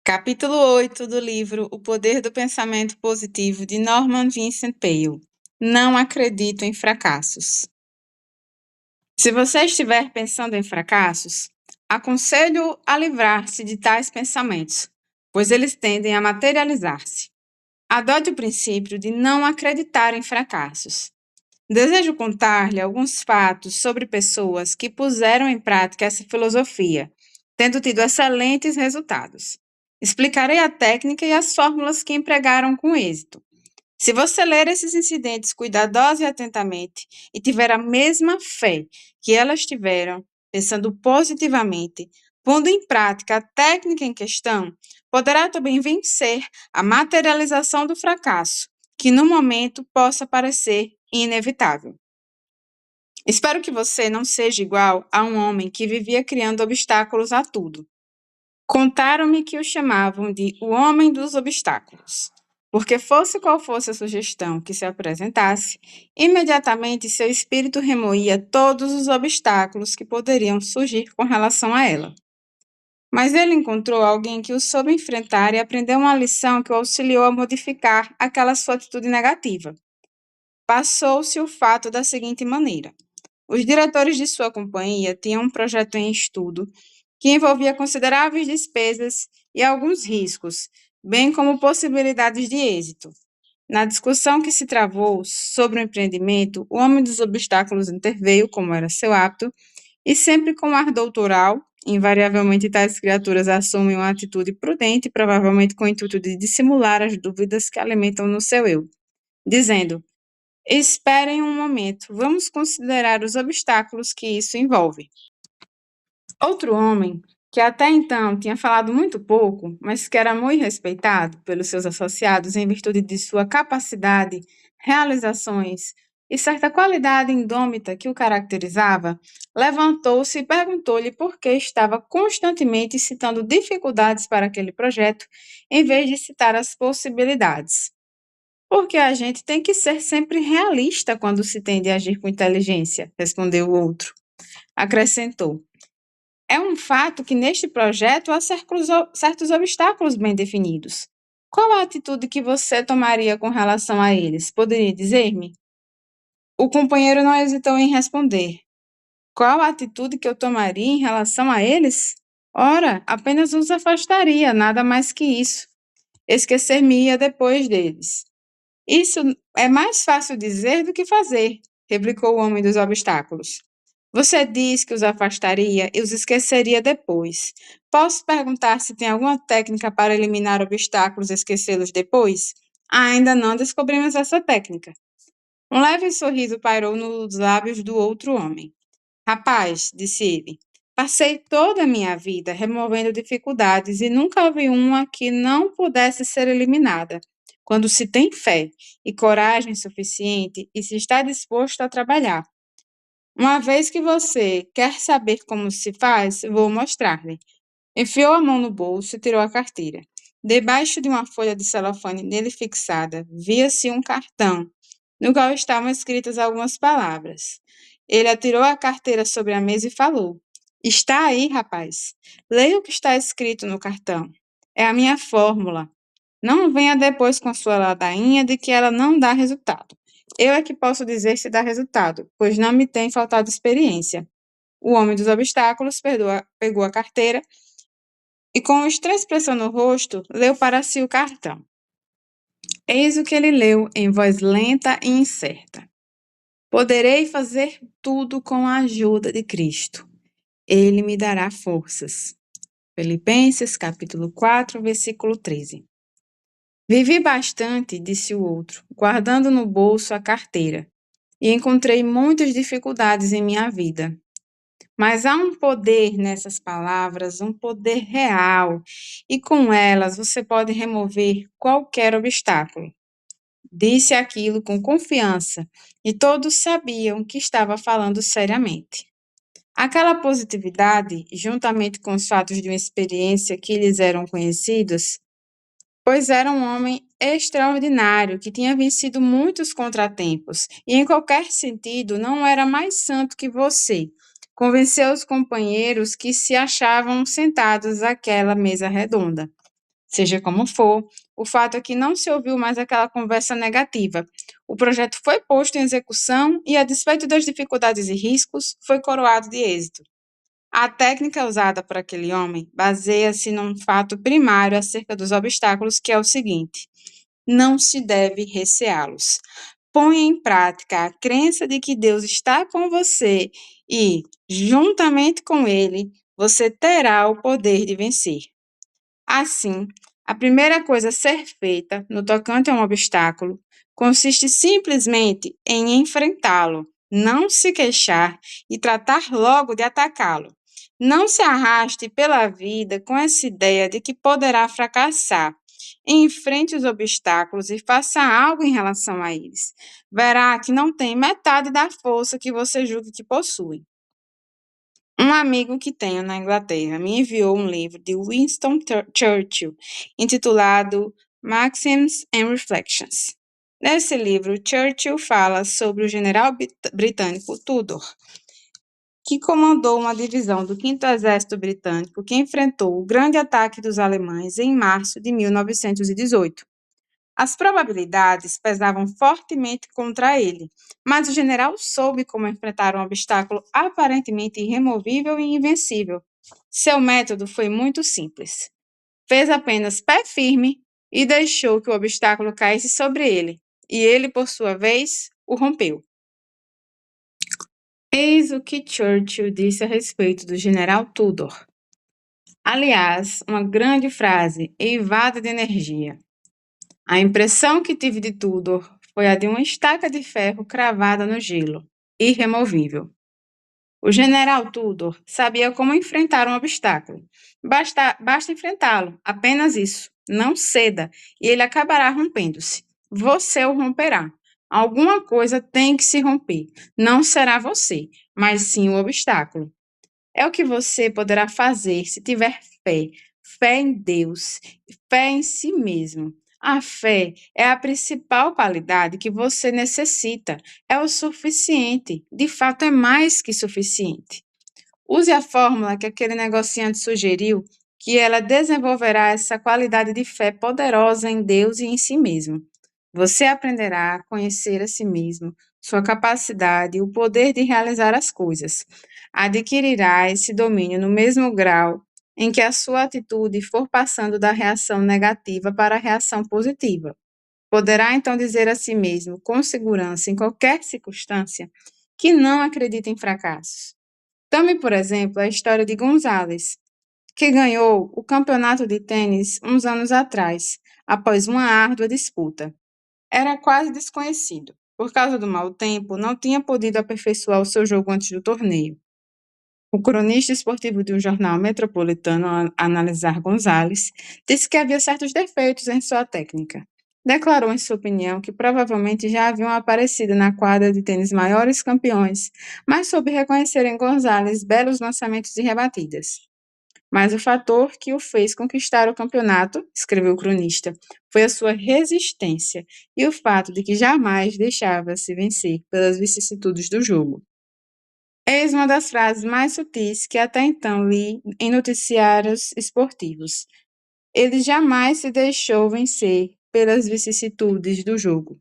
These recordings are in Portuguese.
Capítulo 8 do livro O Poder do Pensamento Positivo, de Norman Vincent Peale. Não acredito em fracassos. Se você estiver pensando em fracassos, aconselho a livrar-se de tais pensamentos, pois eles tendem a materializar-se. Adote o princípio de não acreditar em fracassos. Desejo contar-lhe alguns fatos sobre pessoas que puseram em prática essa filosofia, tendo tido excelentes resultados. Explicarei a técnica e as fórmulas que empregaram com êxito. Se você ler esses incidentes cuidadosa e atentamente e tiver a mesma fé que elas tiveram, pensando positivamente, pondo em prática a técnica em questão, poderá também vencer a materialização do fracasso, que no momento possa parecer inevitável. Espero que você não seja igual a um homem que vivia criando obstáculos a tudo. Contaram-me que o chamavam de o homem dos obstáculos, porque fosse qual fosse a sugestão que se apresentasse, imediatamente seu espírito remoía todos os obstáculos que poderiam surgir com relação a ela. Mas ele encontrou alguém que o soube enfrentar e aprendeu uma lição que o auxiliou a modificar aquela sua atitude negativa. Passou-se o fato da seguinte maneira: os diretores de sua companhia tinham um projeto em estudo que envolvia consideráveis despesas e alguns riscos, bem como possibilidades de êxito. Na discussão que se travou sobre o empreendimento, o homem dos obstáculos interveio, como era seu hábito, e sempre com ar doutoral. Invariavelmente, tais criaturas assumem uma atitude prudente, provavelmente com o intuito de dissimular as dúvidas que alimentam no seu eu, dizendo: esperem um momento, vamos considerar os obstáculos que isso envolve. Outro homem, que até então tinha falado muito pouco, mas que era muito respeitado pelos seus associados em virtude de sua capacidade, realizações e certa qualidade indômita que o caracterizava, levantou-se e perguntou-lhe por que estava constantemente citando dificuldades para aquele projeto, em vez de citar as possibilidades. Porque a gente tem que ser sempre realista quando se tende a agir com inteligência, respondeu o outro. Acrescentou: é um fato que neste projeto há certos obstáculos bem definidos. Qual a atitude que você tomaria com relação a eles? Poderia dizer-me? O companheiro não hesitou em responder. Qual a atitude que eu tomaria em relação a eles? Ora, apenas os afastaria, nada mais que isso. Esquecer-me-ia depois deles. Isso é mais fácil dizer do que fazer, replicou o homem dos obstáculos. Você diz que os afastaria e os esqueceria depois. Posso perguntar se tem alguma técnica para eliminar obstáculos e esquecê-los depois? Ainda não descobrimos essa técnica. Um leve sorriso pairou nos lábios do outro homem. Rapaz, disse ele, passei toda a minha vida removendo dificuldades e nunca vi uma que não pudesse ser eliminada. Quando se tem fé e coragem suficiente e se está disposto a trabalhar. Uma vez que você quer saber como se faz, vou mostrar-lhe. Enfiou a mão no bolso e tirou a carteira. Debaixo de uma folha de celofane nele fixada, via-se um cartão, no qual estavam escritas algumas palavras. Ele atirou a carteira sobre a mesa e falou: está aí, rapaz. Leia o que está escrito no cartão. É a minha fórmula. Não venha depois com sua ladainha de que ela não dá resultado. Eu é que posso dizer se dá resultado, pois não me tem faltado experiência. O homem dos obstáculos pegou a carteira e, com estranha expressão no rosto, leu para si o cartão. Eis o que ele leu em voz lenta e incerta. Poderei fazer tudo com a ajuda de Cristo. Ele me dará forças. Filipenses, capítulo 4, versículo 13. Vivi bastante, disse o outro, guardando no bolso a carteira, e encontrei muitas dificuldades em minha vida. Mas há um poder nessas palavras, um poder real, e com elas você pode remover qualquer obstáculo. Disse aquilo com confiança, e todos sabiam que estava falando seriamente. Aquela positividade, juntamente com os fatos de uma experiência que lhes eram conhecidos, pois era um homem extraordinário que tinha vencido muitos contratempos e, em qualquer sentido, não era mais santo que você. Convenceu os companheiros que se achavam sentados àquela mesa redonda. Seja como for, o fato é que não se ouviu mais aquela conversa negativa. O projeto foi posto em execução e, a despeito das dificuldades e riscos, foi coroado de êxito. A técnica usada por aquele homem baseia-se num fato primário acerca dos obstáculos, que é o seguinte: não se deve receá-los. Ponha em prática a crença de que Deus está com você e, juntamente com Ele, você terá o poder de vencer. Assim, a primeira coisa a ser feita no tocante a um obstáculo consiste simplesmente em enfrentá-lo, não se queixar e tratar logo de atacá-lo. Não se arraste pela vida com essa ideia de que poderá fracassar. Enfrente os obstáculos e faça algo em relação a eles. Verá que não tem metade da força que você julga que possui. Um amigo que tenho na Inglaterra me enviou um livro de Winston Churchill, intitulado Maxims and Reflections. Nesse livro, Churchill fala sobre o general britânico Tudor, que comandou uma divisão do 5º Exército Britânico que enfrentou o grande ataque dos alemães em março de 1918. As probabilidades pesavam fortemente contra ele, mas o general soube como enfrentar um obstáculo aparentemente irremovível e invencível. Seu método foi muito simples. Fez apenas pé firme e deixou que o obstáculo caísse sobre ele, e ele, por sua vez, o rompeu. Eis o que Churchill disse a respeito do general Tudor. Aliás, uma grande frase, eivada de energia. A impressão que tive de Tudor foi a de uma estaca de ferro cravada no gelo, irremovível. O general Tudor sabia como enfrentar um obstáculo. Basta enfrentá-lo, apenas isso. Não ceda, e ele acabará rompendo-se. Você o romperá. Alguma coisa tem que se romper. Não será você, mas sim o obstáculo. É o que você poderá fazer se tiver fé, fé em Deus, fé em si mesmo. A fé é a principal qualidade que você necessita, é o suficiente, de fato é mais que suficiente. Use a fórmula que aquele negociante sugeriu, que ela desenvolverá essa qualidade de fé poderosa em Deus e em si mesmo. Você aprenderá a conhecer a si mesmo, sua capacidade e o poder de realizar as coisas. Adquirirá esse domínio no mesmo grau em que a sua atitude for passando da reação negativa para a reação positiva. Poderá então dizer a si mesmo, com segurança, em qualquer circunstância, que não acredita em fracassos. Tome, por exemplo, a história de Gonzalez, que ganhou o campeonato de tênis uns anos atrás, após uma árdua disputa. Era quase desconhecido. Por causa do mau tempo, não tinha podido aperfeiçoar o seu jogo antes do torneio. O cronista esportivo de um jornal metropolitano, a analisar Gonzalez, disse que havia certos defeitos em sua técnica. Declarou em sua opinião que provavelmente já haviam aparecido na quadra de tênis maiores campeões, mas soube reconhecer em Gonzalez belos lançamentos e rebatidas. Mas o fator que o fez conquistar o campeonato, escreveu o cronista, foi a sua resistência e o fato de que jamais deixava-se vencer pelas vicissitudes do jogo. Eis uma das frases mais sutis que até então li em noticiários esportivos. Ele jamais se deixou vencer pelas vicissitudes do jogo.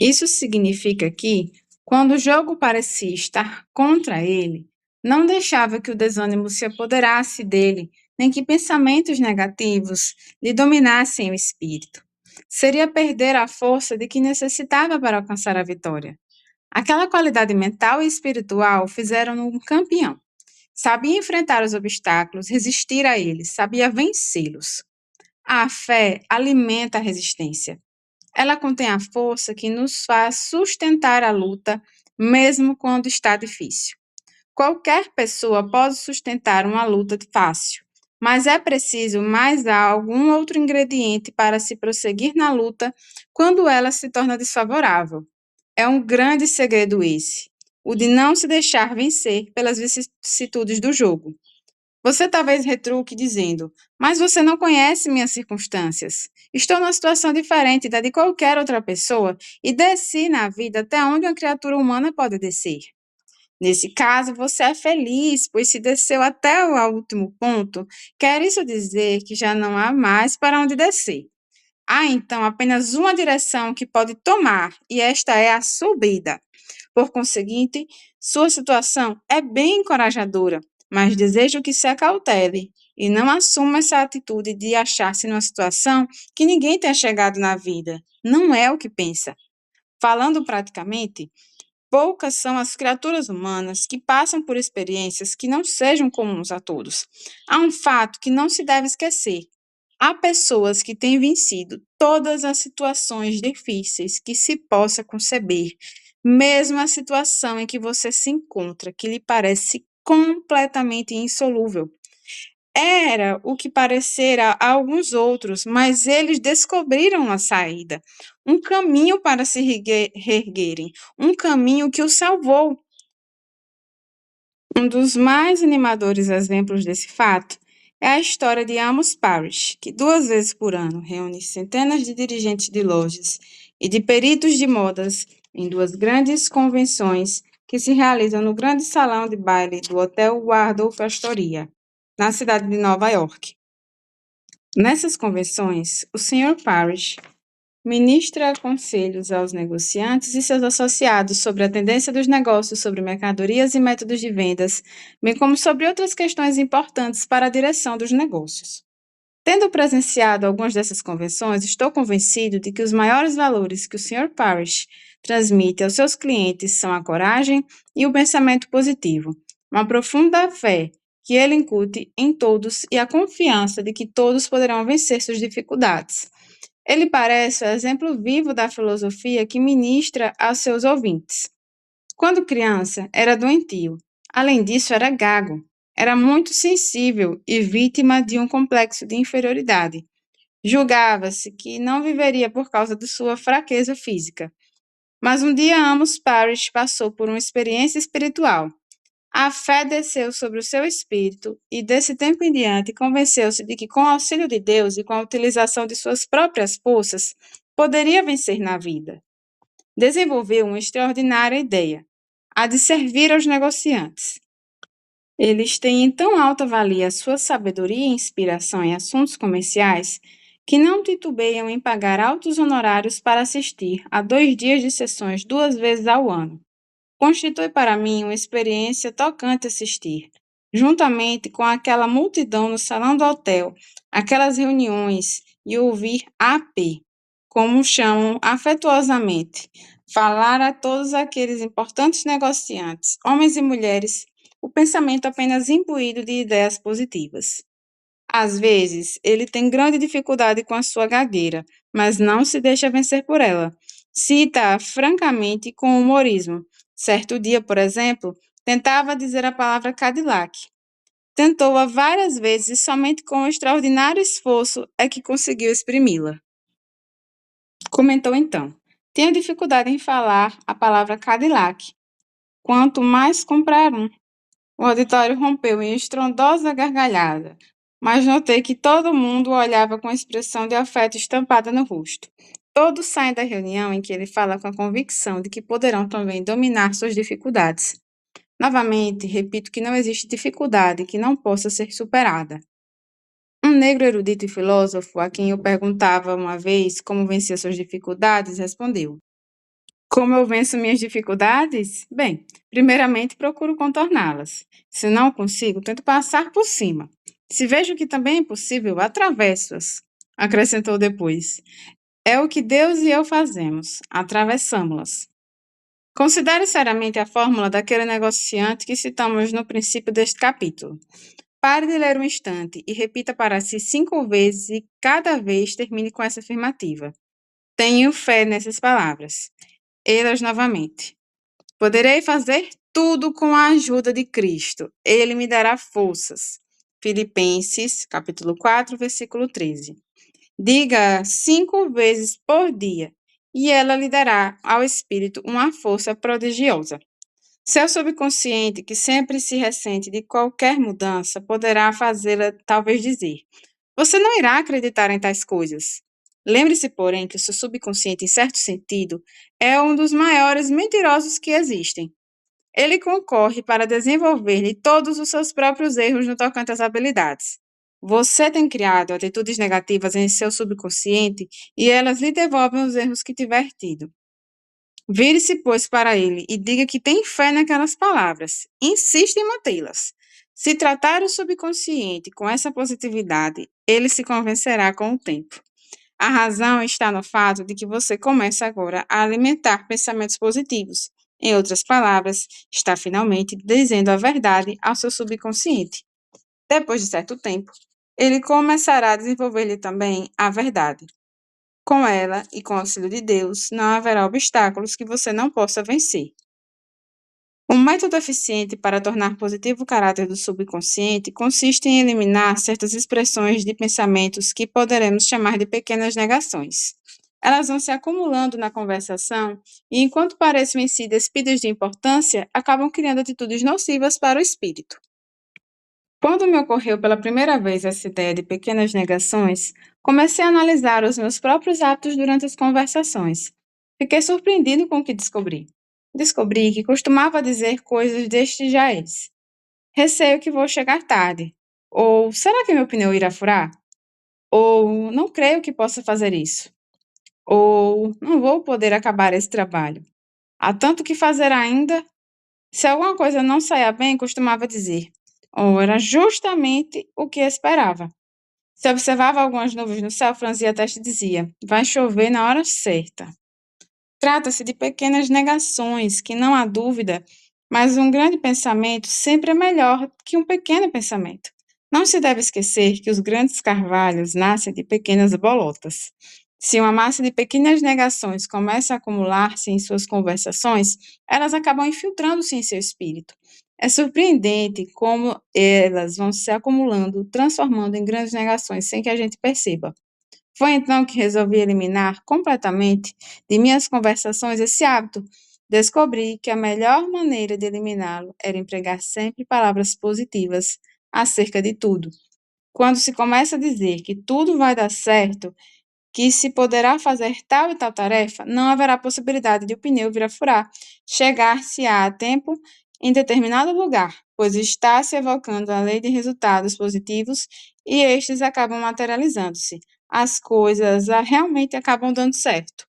Isso significa que, quando o jogo parecia estar contra ele, não deixava que o desânimo se apoderasse dele, nem que pensamentos negativos lhe dominassem o espírito. Seria perder a força de que necessitava para alcançar a vitória. Aquela qualidade mental e espiritual fizeram-no um campeão. Sabia enfrentar os obstáculos, resistir a eles, sabia vencê-los. A fé alimenta a resistência. Ela contém a força que nos faz sustentar a luta, mesmo quando está difícil. Qualquer pessoa pode sustentar uma luta fácil, mas é preciso mais algum outro ingrediente para se prosseguir na luta quando ela se torna desfavorável. É um grande segredo esse, o de não se deixar vencer pelas vicissitudes do jogo. Você talvez retruque dizendo, mas você não conhece minhas circunstâncias. Estou numa situação diferente da de qualquer outra pessoa e desci na vida até onde uma criatura humana pode descer. Nesse caso, você é feliz, pois se desceu até o último ponto, quer isso dizer que já não há mais para onde descer. Há então apenas uma direção que pode tomar, e esta é a subida. Por conseguinte, sua situação é bem encorajadora, mas desejo que se acautele e não assuma essa atitude de achar-se numa situação que ninguém tenha chegado na vida. Não é o que pensa. Falando praticamente, poucas são as criaturas humanas que passam por experiências que não sejam comuns a todos. Há um fato que não se deve esquecer. Há pessoas que têm vencido todas as situações difíceis que se possa conceber, mesmo a situação em que você se encontra, que lhe parece completamente insolúvel. Era o que parecera a alguns outros, mas eles descobriram uma saída, um caminho para se reerguerem, um caminho que os salvou. Um dos mais animadores exemplos desse fato é a história de Amos Parrish, que 2 vezes por ano reúne centenas de dirigentes de lojas e de peritos de modas em 2 grandes convenções que se realizam no grande salão de baile do Hotel Waldorf Astoria, na cidade de Nova York. Nessas convenções, o Sr. Parrish ministra conselhos aos negociantes e seus associados sobre a tendência dos negócios, sobre mercadorias e métodos de vendas, bem como sobre outras questões importantes para a direção dos negócios. Tendo presenciado algumas dessas convenções, estou convencido de que os maiores valores que o Sr. Parrish transmite aos seus clientes são a coragem e o pensamento positivo, uma profunda fé que ele incute em todos e a confiança de que todos poderão vencer suas dificuldades. Ele parece o exemplo vivo da filosofia que ministra aos seus ouvintes. Quando criança, era doentio. Além disso, era gago. Era muito sensível e vítima de um complexo de inferioridade. Julgava-se que não viveria por causa de sua fraqueza física. Mas um dia Amos Parrish passou por uma experiência espiritual. A fé desceu sobre o seu espírito e, desse tempo em diante, convenceu-se de que, com o auxílio de Deus e com a utilização de suas próprias forças, poderia vencer na vida. Desenvolveu uma extraordinária ideia, a de servir aos negociantes. Eles têm em tão alta valia sua sabedoria e inspiração em assuntos comerciais que não titubeiam em pagar altos honorários para assistir a 2 dias de sessões 2 vezes ao ano. Constitui para mim uma experiência tocante assistir, juntamente com aquela multidão no salão do hotel, aquelas reuniões e ouvir AP, como chamam afetuosamente, falar a todos aqueles importantes negociantes, homens e mulheres, o pensamento apenas imbuído de ideias positivas. Às vezes, ele tem grande dificuldade com a sua gagueira, mas não se deixa vencer por ela. Cita francamente e com humorismo. Certo dia, por exemplo, tentava dizer a palavra Cadillac. Tentou-a várias vezes e somente com um extraordinário esforço é que conseguiu exprimi-la. Comentou então: tenho dificuldade em falar a palavra Cadillac. Quanto mais comprar um. O auditório rompeu em estrondosa gargalhada, mas notei que todo mundo o olhava com expressão de afeto estampada no rosto. Todos saem da reunião em que ele fala com a convicção de que poderão também dominar suas dificuldades. Novamente, repito que não existe dificuldade que não possa ser superada. Um negro erudito e filósofo, a quem eu perguntava uma vez como vencia suas dificuldades, respondeu: como eu venço minhas dificuldades? Bem, primeiramente procuro contorná-las. Se não consigo, tento passar por cima. Se vejo que também é possível, atravesso-as. Acrescentou depois. É o que Deus e eu fazemos, atravessamos-las. Considere seriamente a fórmula daquele negociante que citamos no princípio deste capítulo. Pare de ler um instante e repita para si 5 vezes e cada vez termine com essa afirmativa. Tenho fé nessas palavras. Elas novamente. Poderei fazer tudo com a ajuda de Cristo. Ele me dará forças. Filipenses, capítulo 4, versículo 13. Diga 5 vezes por dia, e ela lhe dará ao espírito uma força prodigiosa. Seu subconsciente, que sempre se ressente de qualquer mudança, poderá fazê-la talvez dizer: você não irá acreditar em tais coisas. Lembre-se, porém, que o seu subconsciente, em certo sentido, é um dos maiores mentirosos que existem. Ele concorre para desenvolver-lhe todos os seus próprios erros no tocante às habilidades. Você tem criado atitudes negativas em seu subconsciente e elas lhe devolvem os erros que tiver tido. Vire-se, pois, para ele e diga que tem fé naquelas palavras. Insista em mantê-las. Se tratar o subconsciente com essa positividade, ele se convencerá com o tempo. A razão está no fato de que você começa agora a alimentar pensamentos positivos. Em outras palavras, está finalmente dizendo a verdade ao seu subconsciente. Depois de certo tempo, ele começará a desenvolver-lhe também a verdade. Com ela e com o auxílio de Deus, não haverá obstáculos que você não possa vencer. Um método eficiente para tornar positivo o caráter do subconsciente consiste em eliminar certas expressões de pensamentos que poderemos chamar de pequenas negações. Elas vão se acumulando na conversação e, enquanto parecem em si despidas de importância, acabam criando atitudes nocivas para o espírito. Quando me ocorreu pela primeira vez essa ideia de pequenas negações, comecei a analisar os meus próprios hábitos durante as conversações. Fiquei surpreendido com o que descobri. Descobri que costumava dizer coisas deste jaez. Receio que vou chegar tarde. Ou será que meu pneu irá furar? Ou não creio que possa fazer isso. Ou não vou poder acabar esse trabalho. Há tanto que fazer ainda. Se alguma coisa não saía bem, costumava dizer. Ou era justamente o que esperava. Se observava algumas nuvens no céu, franzia a testa e dizia: vai chover na hora certa. Trata-se de pequenas negações, que não há dúvida, mas um grande pensamento sempre é melhor que um pequeno pensamento. Não se deve esquecer que os grandes carvalhos nascem de pequenas bolotas. Se uma massa de pequenas negações começa a acumular-se em suas conversações, elas acabam infiltrando-se em seu espírito. É surpreendente como elas vão se acumulando, transformando em grandes negações sem que a gente perceba. Foi então que resolvi eliminar completamente de minhas conversações esse hábito. Descobri que a melhor maneira de eliminá-lo era empregar sempre palavras positivas acerca de tudo. Quando se começa a dizer que tudo vai dar certo, que se poderá fazer tal e tal tarefa, não haverá possibilidade de o pneu vir a furar, chegar-se-á a tempo em determinado lugar, pois está se evocando a lei de resultados positivos e estes acabam materializando-se. As coisas realmente acabam dando certo.